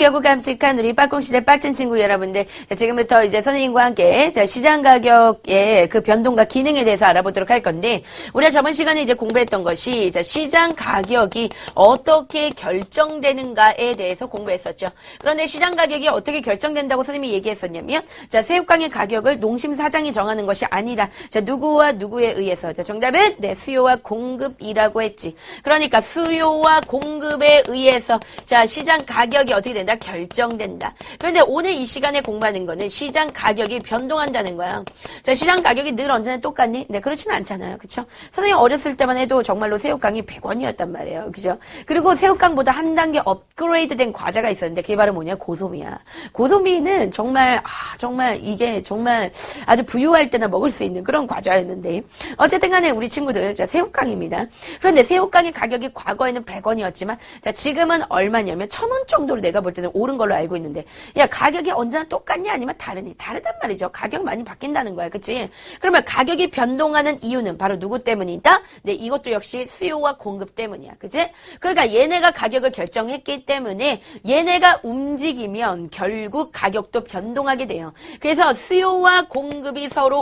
귀엽고 깜찍한 우리 빠꽁시대 빠친 친구 여러분들. 자, 지금부터 이제 선생님과 함께 자, 시장 가격의 그 변동과 기능에 대해서 알아보도록 할 건데, 우리가 저번 시간에 이제 공부했던 것이 자, 시장 가격이 어떻게 결정되는가에 대해서 공부했었죠. 그런데 시장 가격이 어떻게 결정된다고 선생님이 얘기했었냐면, 자, 새우깡의 가격을 농심사장이 정하는 것이 아니라, 자, 누구와 누구에 의해서. 자, 정답은 네, 수요와 공급이라고 했지. 그러니까 수요와 공급에 의해서 자, 시장 가격이 어떻게 된다? 결정된다. 그런데 오늘 이 시간에 공부하는 거는 시장 가격이 변동한다는 거야. 자, 시장 가격이 늘 언제나 똑같니? 네, 그렇지는 않잖아요. 그쵸? 선생님 어렸을 때만 해도 정말로 새우깡이 100원이었단 말이에요. 그죠? 그리고 새우깡보다 한 단계 업그레이드 된 과자가 있었는데 그게 바로 뭐냐? 고소미야. 고소미는 정말 정말 이게 정말 아주 부유할 때나 먹을 수 있는 그런 과자였는데, 어쨌든 간에 우리 친구들 자, 새우깡입니다. 그런데 새우깡의 가격이 과거에는 100원이었지만 자, 지금은 얼마냐면 1000원 정도로 내가 볼 때는 오른 걸로 알고 있는데, 야, 가격이 언제나 똑같냐 아니면 다르니? 다르단 말이죠. 가격 많이 바뀐다는 거야. 그치? 그러면 가격이 변동하는 이유는 바로 누구 때문이다? 네, 이것도 역시 수요와 공급 때문이야. 그치? 그러니까 얘네가 가격을 결정했기 때문에 얘네가 움직이면 결국 가격도 변동하게 돼요. 그래서 수요와 공급이 서로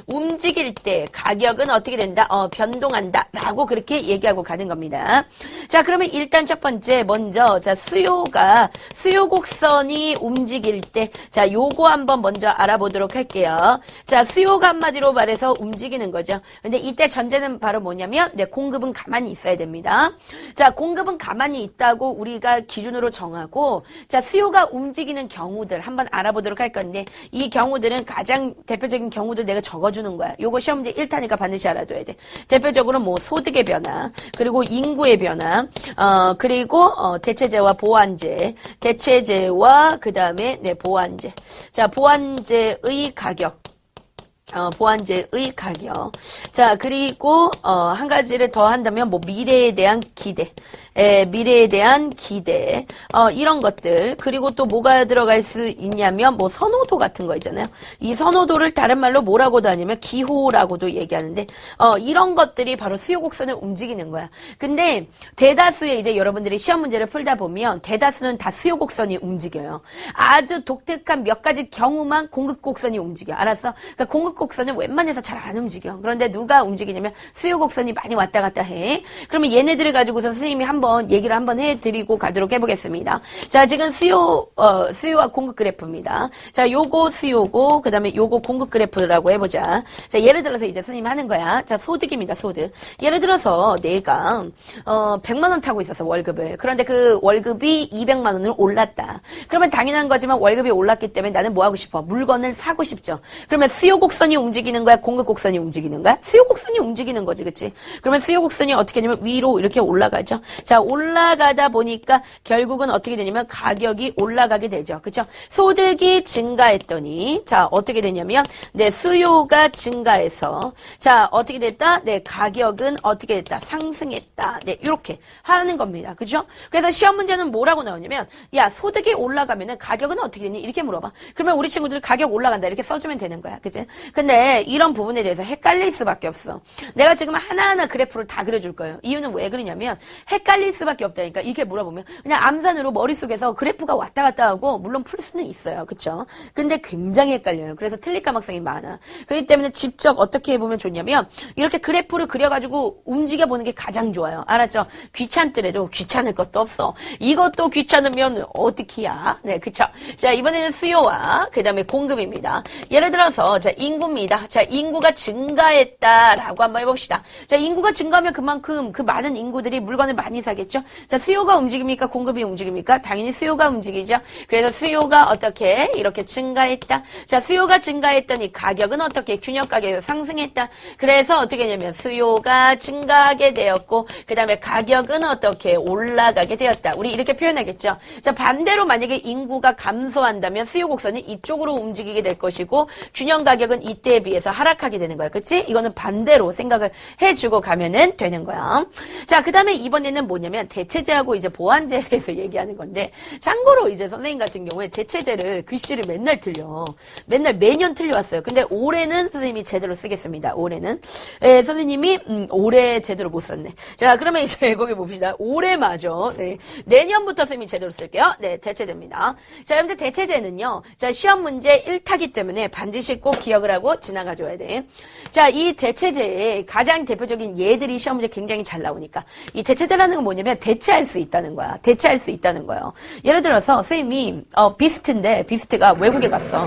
움직일 때 가격은 어떻게 된다? 변동한다. 라고 그렇게 얘기하고 가는 겁니다. 자, 그러면 일단 첫 번째 먼저 자, 수요 곡선이 움직일 때 자, 요거 한번 먼저 알아보도록 할게요. 자, 수요가 한마디로 말해서 움직이는 거죠. 근데 이때 전제는 바로 뭐냐면 네, 공급은 가만히 있어야 됩니다. 자, 공급은 가만히 있다고 우리가 기준으로 정하고, 자, 수요가 움직이는 경우들 한번 알아보도록 할 건데, 이 경우들은 가장 대표적인 경우들 내가 적어주는 거야. 요거 시험 문제 1타니까 반드시 알아둬야 돼. 대표적으로 뭐 소득의 변화, 그리고 인구의 변화, 그리고 대체재와 보완재, 대체재와 그 다음에 네, 보완재. 자, 보완재의 가격. 보완재의 가격. 자, 그리고, 한 가지를 더 한다면, 뭐, 미래에 대한 기대. 미래에 대한 기대. 이런 것들. 그리고 또 뭐가 들어갈 수 있냐면, 뭐, 선호도 같은 거 있잖아요. 이 선호도를 다른 말로 뭐라고도 하냐면, 기호라고도 얘기하는데, 이런 것들이 바로 수요 곡선을 움직이는 거야. 근데, 대다수의 이제 여러분들이 시험 문제를 풀다 보면, 대다수는 다 수요 곡선이 움직여요. 아주 독특한 몇 가지 경우만 공급 곡선이 움직여. 알았어? 그러니까 공급 곡선은 웬만해서 잘 안 움직여. 그런데 누가 움직이냐면 수요 곡선이 많이 왔다 갔다 해. 그러면 얘네들을 가지고서 선생님이 얘기를 한번 해드리고 가도록 해보겠습니다. 자, 지금 수요와 공급 그래프입니다. 자, 요거 수요고, 그 다음에 요거 공급 그래프라고 해보자. 자, 예를 들어서 이제 선생님이 하는 거야. 자, 소득입니다, 소득. 예를 들어서 내가, 100만원 타고 있었어, 월급을. 그런데 그 월급이 200만원으로 올랐다. 그러면 당연한 거지만 월급이 올랐기 때문에 나는 뭐 하고 싶어? 물건을 사고 싶죠. 그러면 수요 곡선이 움직이는 거야? 공급 곡선이 움직이는 거야? 수요 곡선이 움직이는 거지, 그치? 그러면 수요 곡선이 어떻게 되냐면 위로 이렇게 올라가죠. 자, 올라가다 보니까 결국은 어떻게 되냐면 가격이 올라가게 되죠. 그쵸? 소득이 증가했더니, 자, 어떻게 되냐면, 네, 수요가 증가해서, 자, 어떻게 됐다? 네, 가격은 어떻게 됐다? 상승했다. 네, 이렇게 하는 겁니다. 그죠? 그래서 시험 문제는 뭐라고 나오냐면, 야, 소득이 올라가면은 가격은 어떻게 되니? 이렇게 물어봐. 그러면 우리 친구들 가격 올라간다. 이렇게 써주면 되는 거야. 그치? 근데 이런 부분에 대해서 헷갈릴 수밖에 없어. 내가 지금 하나하나 그래프를 다 그려줄 거예요. 이유는 왜 그러냐면, 헷갈릴 수밖에 없다니까. 이게 물어보면 그냥 암산으로 머릿속에서 그래프가 왔다 갔다 하고 물론 풀 수는 있어요. 그쵸? 근데 굉장히 헷갈려요. 그래서 틀릴 가능성이 많아. 그렇기 때문에 직접 어떻게 해보면 좋냐면 이렇게 그래프를 그려가지고 움직여보는 게 가장 좋아요. 알았죠? 귀찮더라도 귀찮을 것도 없어. 이것도 귀찮으면 어떻게야? 네, 그쵸? 자, 이번에는 수요와 그 다음에 공급입니다. 예를 들어서 자, 인구입니다. 자, 인구가 증가했다라고 한번 해봅시다. 자, 인구가 증가하면 그만큼 그 많은 인구들이 물건을 많이 사겠죠? 자, 수요가 움직입니까? 공급이 움직입니까? 당연히 수요가 움직이죠. 그래서 수요가 어떻게 이렇게 증가했다. 자, 수요가 증가했더니 가격은 어떻게 균형 가격에서 상승했다. 그래서 어떻게 하냐면 수요가 증가하게 되었고 그 다음에 가격은 어떻게 올라가게 되었다. 우리 이렇게 표현하겠죠. 자, 반대로 만약에 인구가 감소한다면 수요 곡선이 이쪽으로 움직이게 될 것이고 균형 가격은 이때에 비해서 하락하게 되는 거야. 그치? 이거는 반대로 생각을 해주고 가면은 되는 거야. 자, 그 다음에 이번에는 뭐냐? 뭐냐면 대체제하고 이제 보완제에 대해서 얘기하는 건데 참고로 이제 선생님 같은 경우에 대체제를 글씨를 맨날 틀려. 맨날 매년 틀려왔어요. 근데 올해는 선생님이 제대로 쓰겠습니다. 올해는. 예, 선생님이 올해 제대로 못 썼네. 자, 그러면 이제 거기 봅시다. 올해 맞아. 네. 내년부터 선생님이 제대로 쓸게요. 네, 대체제입니다. 자, 여러분들 대체제는요. 자, 시험 문제 1타기 때문에 반드시 꼭 기억을 하고 지나가줘야 돼. 자, 이 대체제의 가장 대표적인 예들이 시험 문제 굉장히 잘 나오니까 이 대체제라는 건 뭐냐면 대체할 수 있다는 거야. 대체할 수 있다는 거예요. 예를 들어서 선생님이 비스트인데 비스트가 외국에 갔어.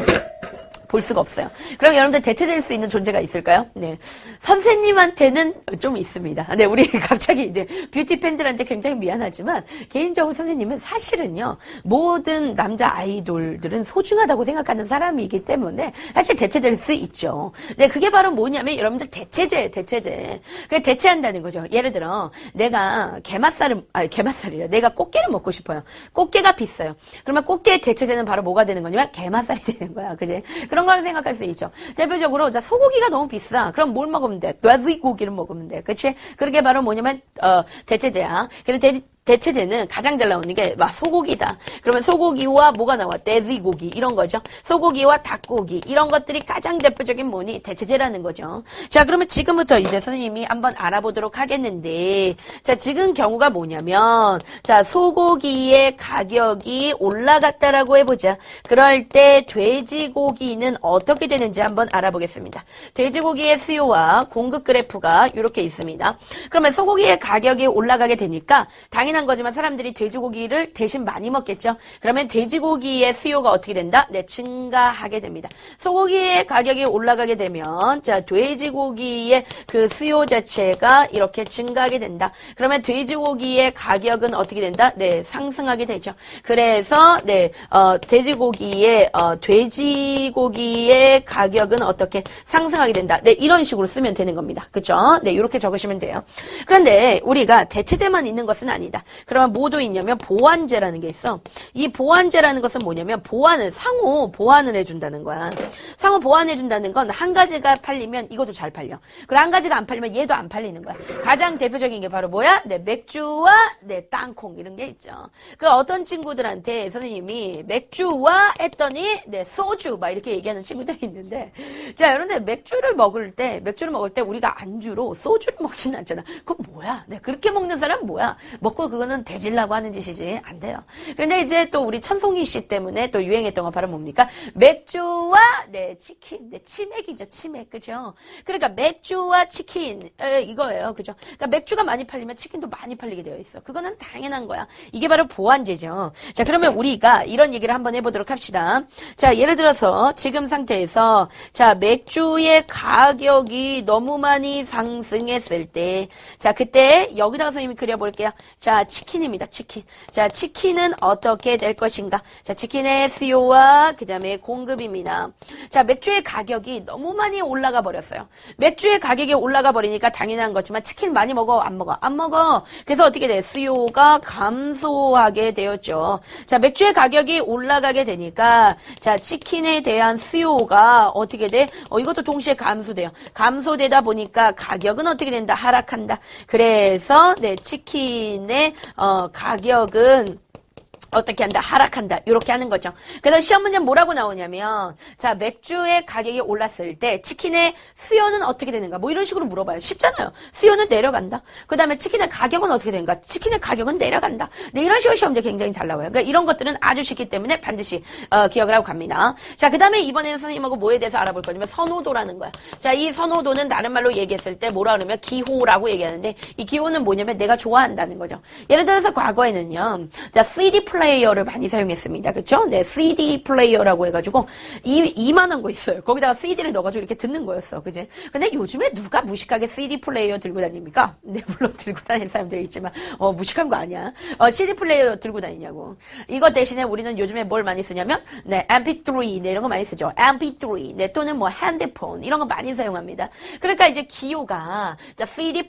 볼 수가 없어요. 그럼 여러분들 대체될 수 있는 존재가 있을까요? 네. 선생님한테는 좀 있습니다. 네, 우리 갑자기 이제 뷰티 팬들한테 굉장히 미안하지만 개인적으로 선생님은 사실은요, 모든 남자 아이돌들은 소중하다고 생각하는 사람이기 때문에 사실 대체될 수 있죠. 네, 그게 바로 뭐냐면 여러분들 대체제. 그게 대체한다는 거죠. 예를 들어, 내가 게맛살이래. 내가 꽃게를 먹고 싶어요. 꽃게가 비싸요. 그러면 꽃게의 대체제는 바로 뭐가 되는 거냐면 게맛살이 되는 거야. 그지? 그런 걸 생각할 수 있죠. 대표적으로 자 소고기가 너무 비싸. 그럼 뭘 먹으면 돼? 돼지고기를 먹으면 돼. 그렇지? 그게 바로 뭐냐면 대체제야. 그래서 대체제는 가장 잘 나오는 게 소고기다. 그러면 소고기와 뭐가 나와? 돼지고기 이런 거죠. 소고기와 닭고기 이런 것들이 가장 대표적인 뭐니? 대체제라는 거죠. 자, 그러면 지금부터 이제 선생님이 한번 알아보도록 하겠는데, 자, 지금 경우가 뭐냐면, 자, 소고기의 가격이 올라갔다라고 해보자. 그럴 때 돼지고기는 어떻게 되는지 한번 알아보겠습니다. 돼지고기의 수요와 공급 그래프가 이렇게 있습니다. 그러면 소고기의 가격이 올라가게 되니까 당연히 한 거지만 사람들이 돼지고기를 대신 많이 먹겠죠. 그러면 돼지고기의 수요가 어떻게 된다? 네, 증가하게 됩니다. 소고기의 가격이 올라가게 되면 자, 돼지고기의 그 수요 자체가 이렇게 증가하게 된다. 그러면 돼지고기의 가격은 어떻게 된다? 네, 상승하게 되죠. 그래서 네, 돼지고기의 가격은 어떻게 상승하게 된다. 네, 이런 식으로 쓰면 되는 겁니다. 그렇죠? 네, 이렇게 적으시면 돼요. 그런데 우리가 대체제만 있는 것은 아니다. 그러면 뭐도 있냐면 보완제라는 게 있어. 이 보완제라는 것은 뭐냐면 상호 보완을 해준다는 거야. 상호 보완해준다는 건 한 가지가 팔리면 이것도 잘 팔려. 그리고 한 가지가 안 팔리면 얘도 안 팔리는 거야. 가장 대표적인 게 바로 뭐야? 네, 맥주와 네, 땅콩 이런 게 있죠. 그 어떤 친구들한테 선생님이 맥주와 했더니 네, 소주 막 이렇게 얘기하는 친구들이 있는데, 자, 여러분들 맥주를 먹을 때 우리가 안주로 소주를 먹지는 않잖아. 그건 뭐야? 네, 그렇게 먹는 사람은 뭐야? 먹고 그거는 되질라고 하는 짓이지. 안 돼요. 그런데 이제 또 우리 천송이 씨 때문에 또 유행했던 거 바로 뭡니까? 맥주와 네, 치킨. 네, 치맥이죠. 치맥. 그죠? 그러니까 맥주와 치킨 이거예요. 그죠? 그러니까 맥주가 많이 팔리면 치킨도 많이 팔리게 되어 있어. 그거는 당연한 거야. 이게 바로 보완제죠. 자, 그러면 우리가 이런 얘기를 한번 해보도록 합시다. 자, 예를 들어서 지금 상태에서 자, 맥주의 가격이 너무 많이 상승했을 때, 자, 그때 여기다가 선생님이 그려볼게요. 자, 치킨입니다. 치킨. 자, 치킨은 어떻게 될 것인가? 자, 치킨의 수요와 그 다음에 공급입니다. 자, 맥주의 가격이 너무 많이 올라가 버렸어요. 맥주의 가격이 올라가 버리니까 당연한 거지만 치킨 많이 먹어? 안 먹어? 안 먹어. 그래서 어떻게 돼? 수요가 감소하게 되었죠. 자, 맥주의 가격이 올라가게 되니까 자, 치킨에 대한 수요가 어떻게 돼? 이것도 동시에 감소돼요. 감소되다 보니까 가격은 어떻게 된다? 하락한다. 그래서 네, 치킨의 가격은 어떻게 한다? 하락한다. 이렇게 하는 거죠. 그래서 시험 문제는 뭐라고 나오냐면 자, 맥주의 가격이 올랐을 때 치킨의 수요는 어떻게 되는가? 뭐 이런 식으로 물어봐요. 쉽잖아요. 수요는 내려간다. 그 다음에 치킨의 가격은 어떻게 되는가? 치킨의 가격은 내려간다. 네, 이런 식으로 시험 문제 굉장히 잘 나와요. 그러니까 이런 것들은 아주 쉽기 때문에 반드시 기억을 하고 갑니다. 자, 그 다음에 이번에는 선생님하고 뭐에 대해서 알아볼 거냐면 선호도라는 거야. 자, 이 선호도는 다른 말로 얘기했을 때 뭐라 그러면 기호라고 얘기하는데 이 기호는 뭐냐면 내가 좋아한다는 거죠. 예를 들어서 과거에는요. 자, CD 플레이어를 많이 사용했습니다. 그렇죠? 네, CD 플레이어라고 해가지고 이만한 거 있어요. 거기다가 CD를 넣어가지고 이렇게 듣는 거였어. 그지? 근데 요즘에 누가 무식하게 CD 플레이어 들고 다닙니까? 네, 물론 들고 다니는 사람들이 있지만 무식한 거 아니야. CD 플레이어 들고 다니냐고. 이거 대신에 우리는 요즘에 뭘 많이 쓰냐면 네, MP3 네, 이런 거 많이 쓰죠. MP3 네, 또는 뭐 핸드폰 이런 거 많이 사용합니다. 그러니까 이제 기호가 자, CD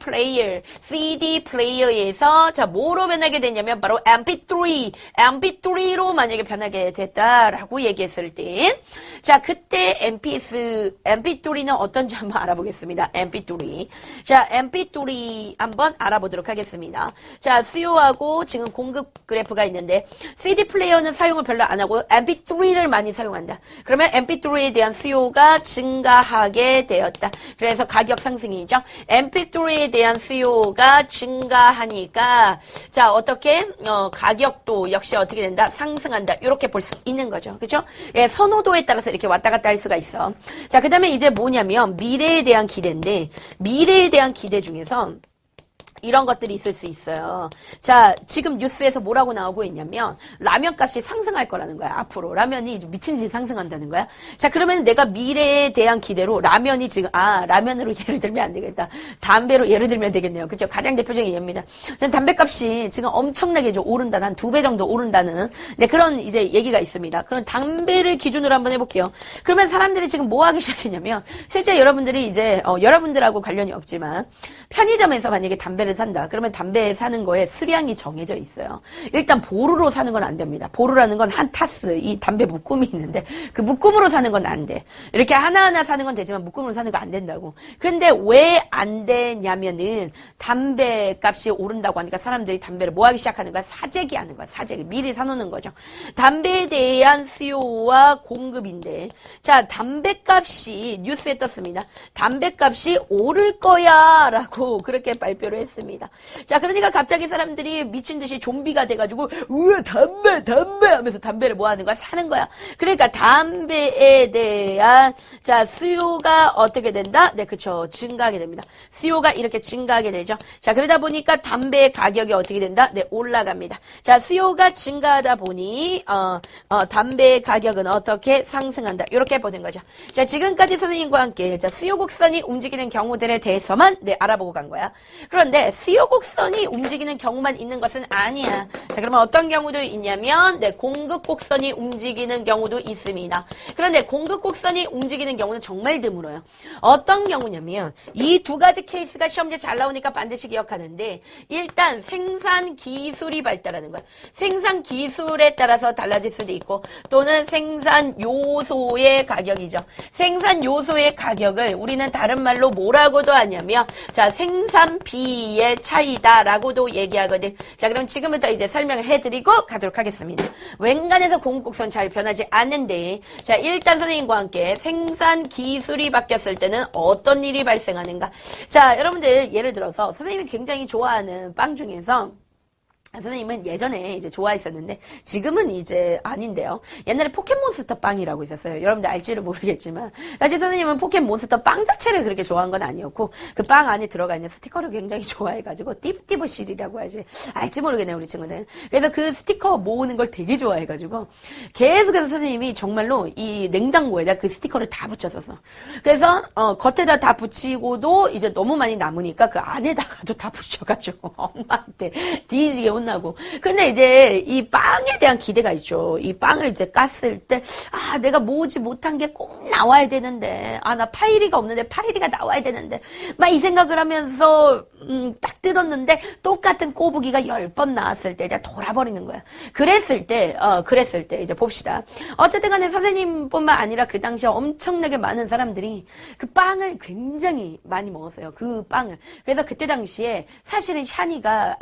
플레이어에서 자, 뭐로 변하게 되냐면 바로 MP3 MP3로 만약에 변하게 됐다라고 얘기했을 때, 자, 그때 MP3는 어떤지 한번 알아보겠습니다. MP3. 자, MP3 한번 알아보도록 하겠습니다. 자, 수요하고 지금 공급 그래프가 있는데, CD 플레이어는 사용을 별로 안 하고 MP3를 많이 사용한다. 그러면 MP3에 대한 수요가 증가하게 되었다. 그래서 가격 상승이죠. MP3에 대한 수요가 증가하니까, 자, 어떻게, 가격도 역시 어떻게 된다? 상승한다. 이렇게 볼 수 있는 거죠. 그죠? 예, 선호도에 따라서 이렇게 왔다 갔다 할 수가 있어. 자, 그 다음에 이제 뭐냐면, 미래에 대한 기대인데, 미래에 대한 기대 중에서, 이런 것들이 있을 수 있어요. 자, 지금 뉴스에서 뭐라고 나오고 있냐면 라면 값이 상승할 거라는 거야. 앞으로 라면이 미친 듯이 상승한다는 거야. 자, 그러면 내가 미래에 대한 기대로 라면이 지금 라면으로 예를 들면 안 되겠다. 담배로 예를 들면 되겠네요. 그죠? 가장 대표적인 예입니다. 담배 값이 지금 엄청나게 오른다. 한 2배 정도 오른다는 네, 그런 이제 얘기가 있습니다. 그럼 담배를 기준으로 한번 해볼게요. 그러면 사람들이 지금 뭐 하기 시작했냐면 실제 여러분들이 이제 여러분들하고 관련이 없지만 편의점에서 만약에 담배를 산다. 그러면 담배 사는 거에 수량이 정해져 있어요. 일단 보루로 사는 건 안 됩니다. 보루라는 건 한 타스, 이 담배 묶음이 있는데 그 묶음으로 사는 건 안 돼. 이렇게 하나하나 사는 건 되지만 묶음으로 사는 거 안 된다고. 근데 왜 안 되냐면은 담배 값이 오른다고 하니까 사람들이 담배를 뭐 하기 시작하는 거야? 사재기 하는 거야. 사재기. 미리 사놓는 거죠. 담배에 대한 수요와 공급인데 자, 담배 값이 뉴스에 떴습니다. 담배 값이 오를 거야 라고 그렇게 발표를 했습니다. 자, 그러니까 갑자기 사람들이 미친 듯이 좀비가 돼가지고 우와 담배 하면서 담배를 뭐 하는 거야? 사는 거야. 그러니까 담배에 대한 자 수요가 어떻게 된다? 네, 그쵸. 증가하게 됩니다. 수요가 이렇게 증가하게 되죠. 자, 그러다 보니까 담배의 가격이 어떻게 된다? 네, 올라갑니다. 자, 수요가 증가하다 보니 담배의 가격은 어떻게 상승한다. 이렇게 보는 거죠. 자, 지금까지 선생님과 함께 자 수요 곡선이 움직이는 경우들에 대해서만 네, 알아보고 간 거야. 그런데 수요 곡선이 움직이는 경우만 있는 것은 아니야. 자, 그러면 어떤 경우도 있냐면 네, 공급 곡선이 움직이는 경우도 있습니다. 그런데 공급 곡선이 움직이는 경우는 정말 드물어요. 어떤 경우냐면 이 두 가지 케이스가 시험지에 잘 나오니까 반드시 기억하는데 일단 생산 기술이 발달하는 거야. 생산 기술에 따라서 달라질 수도 있고 또는 생산 요소의 가격이죠. 생산 요소의 가격을 우리는 다른 말로 뭐라고도 하냐면 자, 생산비의 차이다라고도 얘기하거든. 자, 그럼 지금부터 이제 설명을 해드리고 가도록 하겠습니다. 웬간해서 공급곡선 잘 변하지 않는데 자, 일단 선생님과 함께 생산 기술이 바뀌었을 때는 어떤 일이 발생하는가. 자, 여러분들 예를 들어서 선생님이 굉장히 좋아하는 빵 중에서 선생님은 예전에 이제 좋아했었는데 지금은 이제 아닌데요. 옛날에 포켓몬스터 빵이라고 있었어요. 여러분들 알지를 모르겠지만 사실 선생님은 포켓몬스터 빵 자체를 그렇게 좋아한 건 아니었고 그 빵 안에 들어가 있는 스티커를 굉장히 좋아해가지고 띠부띠부실이라고 하지. 알지 모르겠네요, 우리 친구들. 그래서 그 스티커 모으는 걸 되게 좋아해가지고 계속해서 선생님이 정말로 이 냉장고에다 그 스티커를 다 붙였었어. 그래서 겉에다 다 붙이고도 이제 너무 많이 남으니까 그 안에다가도 다 붙여가지고 엄마한테 뒤지게 혼나고. 근데 이제 이 빵에 대한 기대가 있죠. 이 빵을 이제 깠을 때, 내가 모으지 못한 게 꼭 나와야 되는데, 나 파이리가 없는데 파이리가 나와야 되는데, 막 이 생각을 하면서, 딱 뜯었는데, 똑같은 꼬부기가 10번 나왔을 때, 이제 돌아버리는 거야. 그랬을 때, 이제 봅시다. 어쨌든 간에 선생님뿐만 아니라 그 당시에 엄청나게 많은 사람들이 그 빵을 굉장히 많이 먹었어요. 그 빵을. 그래서 그때 당시에 사실은 샤니가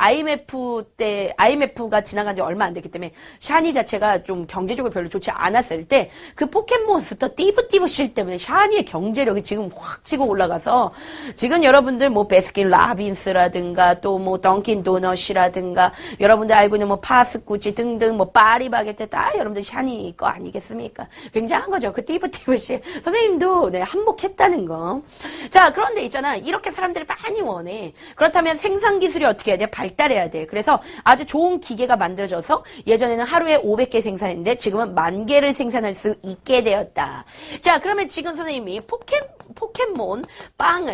IMF가 지나간 지 얼마 안 됐기 때문에 샤니 자체가 좀 경제적으로 별로 좋지 않았을 때 그 포켓몬스터 띠부띠부실 때문에 샤니의 경제력이 지금 확 치고 올라가서 지금 여러분들 뭐 베스킨 라빈스라든가 또 뭐 던킨 도넛이라든가 여러분들 알고 있는 뭐 파스쿠치 등등 뭐 파리바게트 다 여러분들 샤니 거 아니겠습니까? 굉장한 거죠. 그 띠부띠부실 선생님도 네, 한몫했다는 거. 자, 그런데 있잖아. 이렇게 사람들이 많이 원해. 그렇다면 생산 기술이 어떻게 해야 돼? 발달해야 돼. 그래서 아주 좋은 기계가 만들어져서 예전에는 하루에 500개 생산했는데 지금은 10,000개를 생산할 수 있게 되었다. 자, 그러면 지금 선생님이 포켓몬 빵,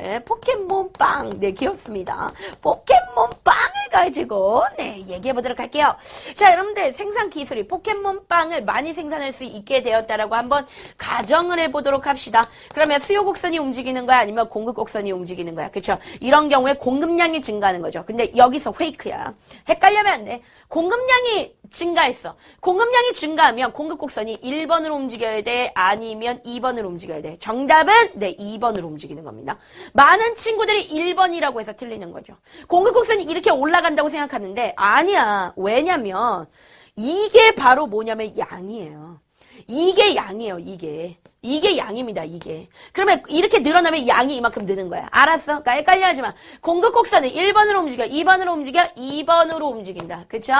네, 귀엽습니다. 포켓몬 빵을 가지고, 네, 얘기해 보도록 할게요. 자, 여러분들 생산 기술이 포켓몬 빵을 많이 생산할 수 있게 되었다라고 한번 가정을 해 보도록 합시다. 그러면 수요 곡선이 움직이는 거야? 아니면 공급 곡선이 움직이는 거야? 그쵸? 이런 경우에 공급량이 증가하는 거죠. 근데 여기서 페이크야. 헷갈려면 안 돼. 공급량이 증가했어. 공급량이 증가하면 공급 곡선이 1번으로 움직여야 돼? 아니면 2번으로 움직여야 돼? 정답은 네, 2번으로 움직이는 겁니다. 많은 친구들이 1번이라고 해서 틀리는 거죠. 공급 곡선이 이렇게 올라간다고 생각하는데 아니야. 왜냐면 이게 바로 뭐냐면 양이에요. 이게 양이에요, 이게. 이게 양입니다, 이게. 그러면 이렇게 늘어나면 양이 이만큼 느는 거야. 알았어? 그러니까 헷갈려 하지 마. 공급 곡선은 1번으로 움직여, 2번으로 움직여, 2번으로 움직인다. 그쵸?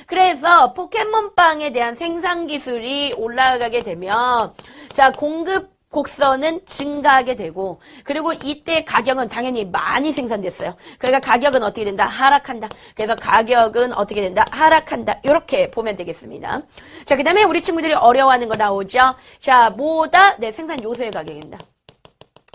그래서 포켓몬빵에 대한 생산 기술이 올라가게 되면, 자, 공급 곡선은 증가하게 되고, 그리고 이때 가격은 당연히 많이 생산됐어요. 그러니까 가격은 어떻게 된다? 하락한다. 그래서 가격은 어떻게 된다? 하락한다. 이렇게 보면 되겠습니다. 자, 그 다음에 우리 친구들이 어려워하는 거 나오죠? 자, 뭐다? 네, 생산 요소의 가격입니다.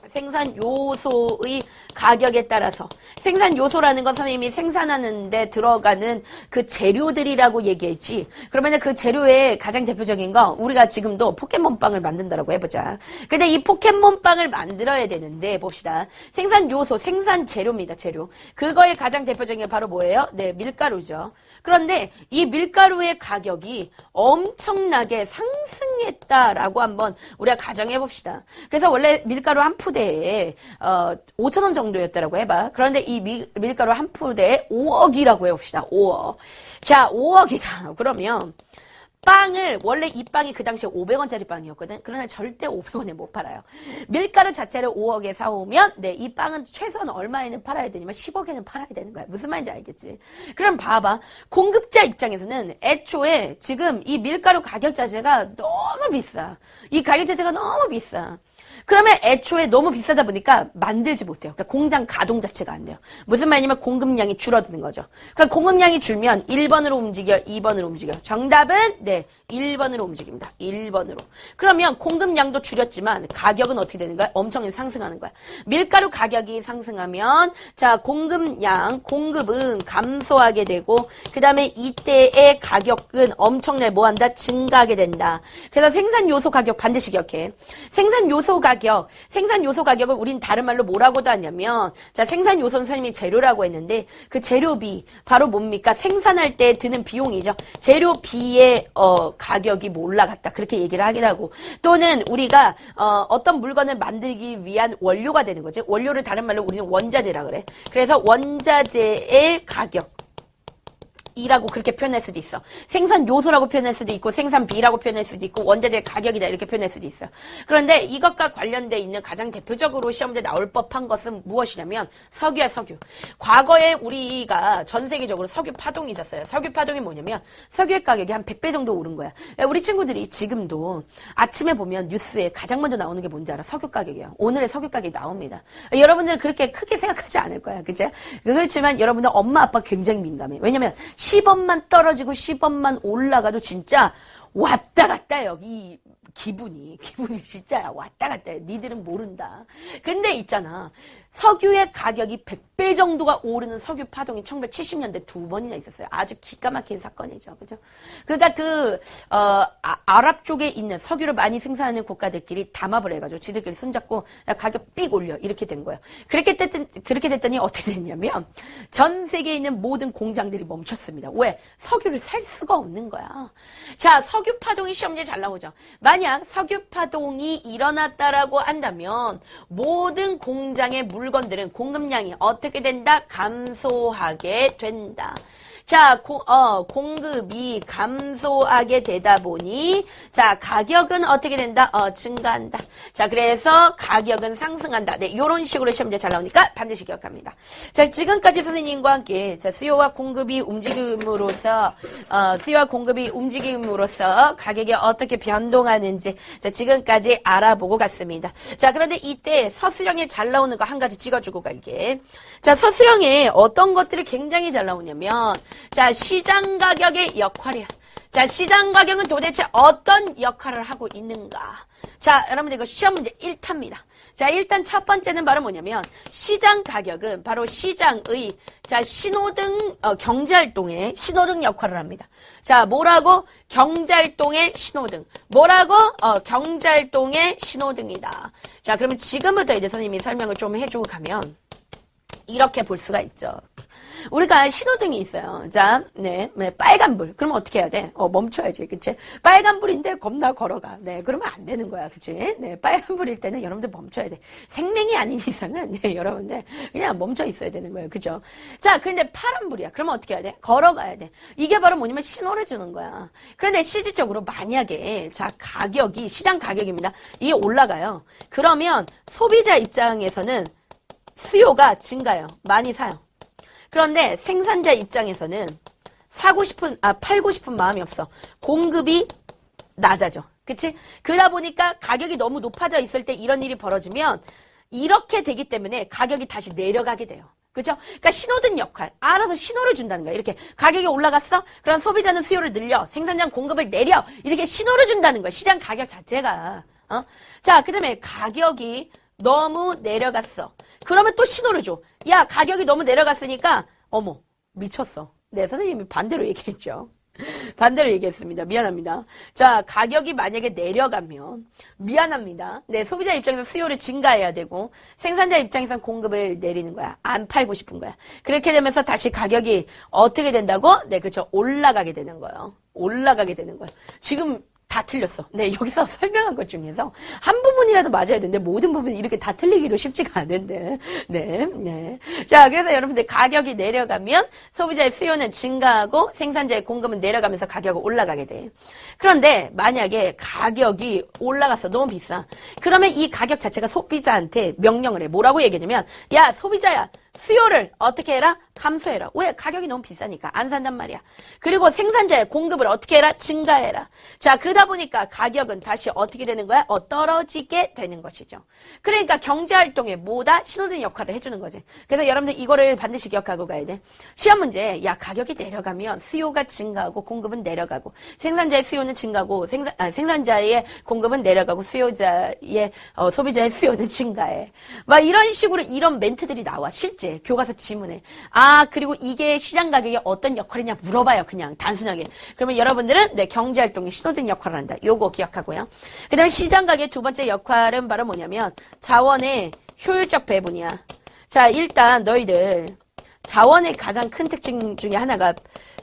생산 요소의 가격에 따라서 생산 요소라는 건 선생님이 생산하는데 들어가는 그 재료들이라고 얘기했지. 그러면 그 재료의 가장 대표적인 거 우리가 지금도 포켓몬빵을 만든다라고 해보자. 근데 이 포켓몬빵을 만들어야 되는데 봅시다. 생산 요소, 생산 재료입니다. 재료. 그거의 가장 대표적인 게 바로 뭐예요? 네, 밀가루죠. 그런데 이 밀가루의 가격이 엄청나게 상승했다라고 한번 우리가 가정해 봅시다. 그래서 원래 밀가루 한 푸대에 5,000원 정도였다라고 해봐. 그런데 이 밀가루 한 푸대에 5억이라고 해봅시다. 5억. 자, 5억이다. 그러면 빵을 원래 이 빵이 그 당시에 500원짜리 빵이었거든. 그러나 절대 500원에 못 팔아요. 밀가루 자체를 5억에 사오면 네, 이 빵은 최소한 얼마에는 팔아야 되냐면 10억에는 팔아야 되는 거야. 무슨 말인지 알겠지? 그럼 봐봐. 공급자 입장에서는 애초에 지금 이 밀가루 가격 자체가 너무 비싸. 이 가격 자체가 너무 비싸. 그러면 애초에 너무 비싸다 보니까 만들지 못해요. 그러니까 공장 가동 자체가 안 돼요. 무슨 말이냐면 공급량이 줄어드는 거죠. 그럼 공급량이 줄면 1번으로 움직여, 2번으로 움직여. 정답은 네, 1번으로 움직입니다. 1번으로. 그러면 공급량도 줄였지만 가격은 어떻게 되는 거야? 엄청 상승하는 거야. 밀가루 가격이 상승하면 자, 공급량, 공급은 감소하게 되고 그 다음에 이때의 가격은 엄청나게 뭐한다? 증가하게 된다. 그래서 생산 요소 가격 반드시 기억해. 생산 요소 가격을 우린 다른 말로 뭐라고도 하냐면 자, 생산 요소는 선생님이 재료라고 했는데 그 재료비 바로 뭡니까? 생산할 때 드는 비용이죠. 재료비의 가격이 뭐 올라갔다. 그렇게 얘기를 하기도 하고 또는 우리가 어떤 물건을 만들기 위한 원료가 되는 거지. 원료를 다른 말로 우리는 원자재라 그래. 그래서 원자재의 가격 이라고 그렇게 표현할 수도 있어. 생산 요소라고 표현할 수도 있고 생산비라고 표현할 수도 있고 원자재 가격이다 이렇게 표현할 수도 있어요. 그런데 이것과 관련돼 있는 가장 대표적으로 시험에 나올 법한 것은 무엇이냐면 석유야 석유. 과거에 우리가 전 세계적으로 석유 파동이 있었어요. 석유 파동이 뭐냐면 석유의 가격이 한 100배 정도 오른 거야. 우리 친구들이 지금도 아침에 보면 뉴스에 가장 먼저 나오는 게 뭔지 알아? 석유 가격이에요. 오늘의 석유 가격이 나옵니다. 여러분들은 그렇게 크게 생각하지 않을 거야. 그죠? 그렇지만 여러분들 엄마 아빠 굉장히 민감해. 왜냐면 10원만 떨어지고 10원만 올라가도 진짜 왔다 갔다 해요. 이 기분이 진짜 왔다 갔다 해. 니들은 모른다. 근데 있잖아. 석유의 가격이 100배 정도가 오르는 석유 파동이 1970년대 2번이나 있었어요. 아주 기가 막힌 사건이죠. 그죠? 그러니까 아랍 쪽에 있는 석유를 많이 생산하는 국가들끼리 담합을 해가지고 지들끼리 손잡고 가격 삑 올려. 이렇게 된 거예요. 그렇게 됐더니 어떻게 됐냐면 전 세계에 있는 모든 공장들이 멈췄습니다. 왜? 석유를 살 수가 없는 거야. 자, 석유 파동이 시험지에 잘 나오죠. 만약 석유 파동이 일어났다라고 한다면 모든 공장의 물건들은 공급량이 어떻게 된다? 감소하게 된다. 자, 공급이 감소하게 되다 보니, 자, 가격은 어떻게 된다? 증가한다. 자, 그래서 가격은 상승한다. 네, 요런 식으로 시험제 잘 나오니까 반드시 기억합니다. 자, 지금까지 선생님과 함께, 자, 수요와 공급이 움직임으로써 가격이 어떻게 변동하는지, 자, 지금까지 알아보고 갔습니다. 자, 그런데 이때 서술형에 잘 나오는 거 한 가지 찍어주고 갈게. 자, 서술형에 어떤 것들이 굉장히 잘 나오냐면, 자, 시장 가격의 역할이야. 자, 시장 가격은 도대체 어떤 역할을 하고 있는가? 자, 여러분들 이거 시험 문제 1타입니다. 자, 일단 첫 번째는 바로 뭐냐면 시장 가격은 바로 시장의 자, 신호등 경제활동의 신호등 역할을 합니다. 자, 뭐라고? 경제활동의 신호등. 뭐라고? 경제활동의 신호등이다. 자, 그러면 지금부터 이제 선생님이 설명을 좀 해주고 가면 이렇게 볼 수가 있죠. 우리가 신호등이 있어요. 자, 네, 빨간불. 그러면 어떻게 해야 돼? 멈춰야지, 그치? 빨간불인데 겁나 걸어가. 네, 그러면 안 되는 거야, 그치? 네, 빨간불일 때는 여러분들 멈춰야 돼. 생명이 아닌 이상은, 네, 여러분들 그냥 멈춰 있어야 되는 거예요, 그죠? 자, 근데 파란불이야. 그러면 어떻게 해야 돼? 걸어가야 돼. 이게 바로 뭐냐면 신호를 주는 거야. 그런데 실질적으로 만약에, 자, 가격이, 시장 가격입니다. 이게 올라가요. 그러면 소비자 입장에서는 수요가 증가요. 많이 사요. 그런데 생산자 입장에서는 팔고 싶은 마음이 없어. 공급이 낮아져. 그치? 그러다 보니까 가격이 너무 높아져 있을 때 이런 일이 벌어지면 이렇게 되기 때문에 가격이 다시 내려가게 돼요. 그죠? 그러니까 신호등 역할. 알아서 신호를 준다는 거야. 이렇게 가격이 올라갔어? 그럼 소비자는 수요를 늘려. 생산자는 공급을 내려. 이렇게 신호를 준다는 거야. 시장 가격 자체가. 자, 그 다음에 가격이 너무 내려갔어. 그러면 또 신호를 줘. 야, 가격이 너무 내려갔으니까 어머, 미쳤어. 네, 선생님이 반대로 얘기했죠. 반대로 얘기했습니다. 미안합니다. 자, 가격이 만약에 내려가면 미안합니다. 네, 소비자 입장에서 수요를 증가해야 되고 생산자 입장에서는 공급을 내리는 거야. 안 팔고 싶은 거야. 그렇게 되면서 다시 가격이 어떻게 된다고? 네, 그렇죠. 올라가게 되는 거예요. 올라가게 되는 거예요. 지금 다 틀렸어. 네, 여기서 설명한 것 중에서 한 부분이라도 맞아야 되는데 모든 부분이 이렇게 다 틀리기도 쉽지가 않은데. 네. 자, 그래서 여러분들 가격이 내려가면 소비자의 수요는 증가하고 생산자의 공급은 내려가면서 가격이 올라가게 돼. 그런데 만약에 가격이 올라갔어. 너무 비싸. 그러면 이 가격 자체가 소비자한테 명령을 해. 뭐라고 얘기하냐면 야, 소비자야. 수요를 어떻게 해라? 감소해라. 왜? 가격이 너무 비싸니까 안 산단 말이야. 그리고 생산자의 공급을 어떻게 해라? 증가해라. 자, 그러다 보니까 가격은 다시 어떻게 되는 거야? 떨어지게 되는 것이죠. 그러니까 경제활동에 뭐다? 신호등 역할을 해주는 거지. 그래서 여러분들 이거를 반드시 기억하고 가야 돼. 시험 문제, 야, 가격이 내려가면 수요가 증가하고 공급은 내려가고 생산자의 수요는 증가하고 생산자의 공급은 내려가고 소비자의 수요는 증가해. 막 이런 식으로 이런 멘트들이 나와. 실제 교과서 지문에. 그리고 이게 시장 가격이 어떤 역할이냐 물어봐요. 그냥 단순하게. 그러면 여러분들은 네, 경제활동의 신호등 역할을 한다. 요거 기억하고요. 그 다음에 시장 가격의 두 번째 역할은 바로 뭐냐면 자원의 효율적 배분이야. 자, 일단 너희들 자원의 가장 큰 특징 중에 하나가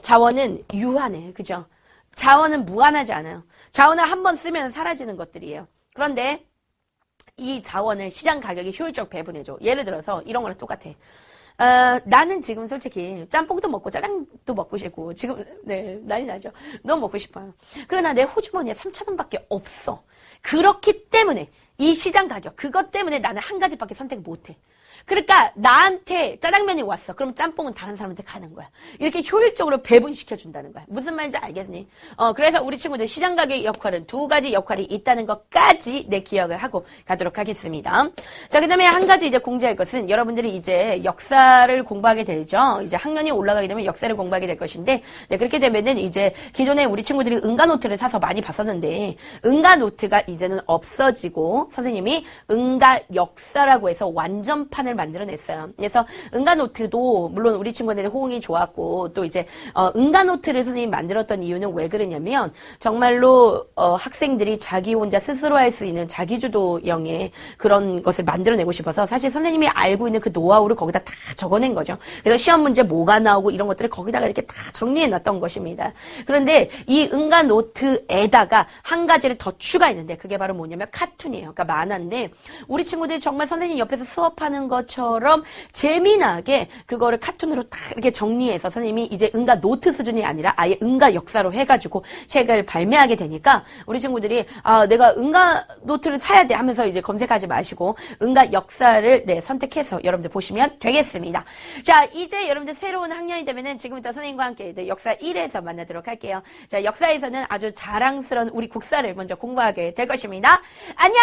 자원은 유한해. 그죠? 자원은 무한하지 않아요. 자원을 한번 쓰면 사라지는 것들이에요. 그런데 이 자원을 시장 가격이 효율적 배분해줘. 예를 들어서 이런 거랑 똑같아. 나는 지금 솔직히 짬뽕도 먹고 짜장도 먹고 싶고 지금 네 난리 나죠. 너무 먹고 싶어요. 그러나 내 호주머니에 3,000원밖에 없어. 그렇기 때문에 이 시장 가격 그것 때문에 나는 한 가지밖에 선택 못해. 그러니까 나한테 짜장면이 왔어. 그럼 짬뽕은 다른 사람한테 가는 거야. 이렇게 효율적으로 배분시켜준다는 거야. 무슨 말인지 알겠니? 그래서 우리 친구들 시장 가격의 역할은 두 가지 역할이 있다는 것까지 내 기억을 하고 가도록 하겠습니다. 자, 그 다음에 한 가지 이제 공지할 것은 여러분들이 이제 역사를 공부하게 되죠. 이제 학년이 올라가게 되면 역사를 공부하게 될 것인데, 네, 그렇게 되면은 이제 기존에 우리 친구들이 응가노트를 사서 많이 봤었는데, 응가노트가 이제는 없어지고 선생님이 응가 역사라고 해서 완전판을 만들어냈어요. 그래서 응가노트도 물론 우리 친구들의 호응이 좋았고 또 이제 응가노트를 선생님이 만들었던 이유는 왜 그러냐면 정말로 학생들이 자기 혼자 스스로 할 수 있는 자기주도형의 그런 것을 만들어내고 싶어서 사실 선생님이 알고 있는 그 노하우를 거기다 다 적어낸 거죠. 그래서 시험 문제 뭐가 나오고 이런 것들을 거기다가 이렇게 다 정리해놨던 것입니다. 그런데 이 응가노트에다가 한 가지를 더 추가했는데 그게 바로 뭐냐면 카툰이에요. 그러니까 만화인데 우리 친구들이 정말 선생님 옆에서 수업하는 것처럼 재미나게 그거를 카툰으로 딱 이렇게 정리해서 선생님이 이제 응가 노트 수준이 아니라 아예 응가 역사로 해가지고 책을 발매하게 되니까 우리 친구들이 내가 응가 노트를 사야 돼 하면서 이제 검색하지 마시고 응가 역사를 네, 선택해서 여러분들 보시면 되겠습니다. 자, 이제 여러분들 새로운 학년이 되면은 지금부터 선생님과 함께 네, 역사 1에서 만나도록 할게요. 자, 역사에서는 아주 자랑스러운 우리 국사를 먼저 공부하게 될 것입니다. 안녕!